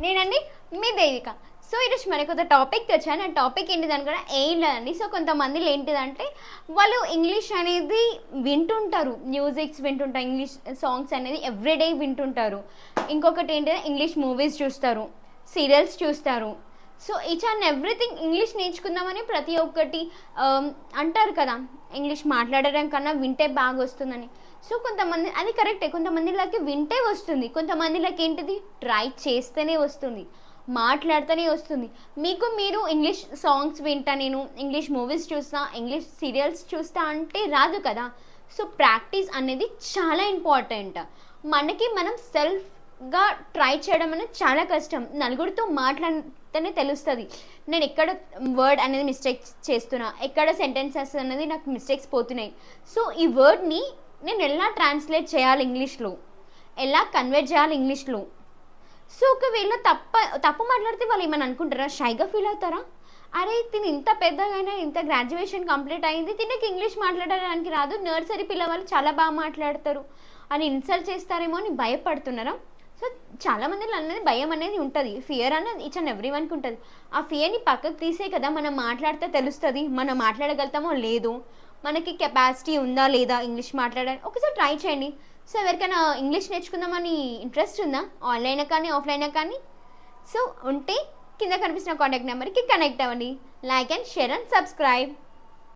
నేనండి మీ దేవిక. సో ఈరోజు మనకు ఒక టాపిక్ తెచ్చాను. ఆ టాపిక్ ఏంటిదని కూడా ఏం లేదండి. సో కొంతమందిలో ఏంటిదంటే వాళ్ళు ఇంగ్లీష్ అనేది వింటుంటారు, మ్యూజిక్స్ వింటుంటారు, ఇంగ్లీష్ సాంగ్స్ అనేది ఎవ్రీడే వింటుంటారు. ఇంకొకటి ఏంటంటే ఇంగ్లీష్ మూవీస్ చూస్తారు, సీరియల్స్ చూస్తారు. So each and everything English నేర్చుకుందామని ప్రతి ఒక్కటి అంటారు కదా, ఇంగ్లీష్ మాట్లాడడం కన్నా వింటే బాగా వస్తుందని. సో కొంతమంది అది కరెక్టే, కొంతమందిలోకి వింటే వస్తుంది, కొంతమందిలోకి ఏంటిది ట్రై చేస్తేనే వస్తుంది, మాట్లాడితేనే వస్తుంది. మీకు మీరు ఇంగ్లీష్ సాంగ్స్ వింటా, నేను ఇంగ్లీష్ మూవీస్ చూస్తా, ఇంగ్లీష్ సీరియల్స్ చూస్తా అంటే రాదు కదా. సో ప్రాక్టీస్ అనేది చాలా ఇంపార్టెంట్. మనకి మనం సెల్ఫ్గా ట్రై చేయడం అనేది చాలా కష్టం. నలుగురితో మాట్లాడితేనే తెలుస్తుంది నేను ఎక్కడ వర్డ్ అనేది మిస్టేక్స్ చేస్తున్నా, ఎక్కడ సెంటెన్సెస్ అనేది నాకు మిస్టేక్స్ పోతున్నాయి. సో ఈ వర్డ్ని నేను ఎలా ట్రాన్స్లేట్ చేయాలి ఇంగ్లీష్లో, ఎలా కన్వర్ట్ చేయాలి ఇంగ్లీష్లో. సో ఒకవేళ తప్పు మాట్లాడితే వాళ్ళు ఏమని అనుకుంటారా, షైగా ఫీల్ అవుతారా, అరే తిని ఇంత పెద్దగా అయినా ఇంత గ్రాడ్యుయేషన్ కంప్లీట్ అయింది, తినకి ఇంగ్లీష్ మాట్లాడడానికి రాదు, నర్సరీ పిల్లవాళ్ళు చాలా బాగా మాట్లాడతారు అని ఇన్సల్ట్ చేస్తారేమో అని భయపడుతున్నారా. సో చాలామందిలో అనేది భయం అనేది ఉంటుంది, ఫియర్ అనేది ఈచ్ అండ్ ఎవ్రీ వన్కి ఉంటుంది. ఆ ఫియర్ని పక్కకు తీసే కదా మనం మాట్లాడితే తెలుస్తుంది మనం మాట్లాడగలుగుతామో లేదు, మనకి కెపాసిటీ ఉందా లేదా ఇంగ్లీష్ మాట్లాడడానికి. ఒకసారి ట్రై చేయండి. సో ఎవరికైనా ఇంగ్లీష్ నేర్చుకుందామని ఇంట్రెస్ట్ ఉందా, ఆన్లైన్ కానీ ఆఫ్లైన్ కానీ? సో ఉంటే కింద కనిపిస్తున్న కాంటాక్ట్ నెంబర్కి కనెక్ట్ అవ్వండి. Like and share and subscribe.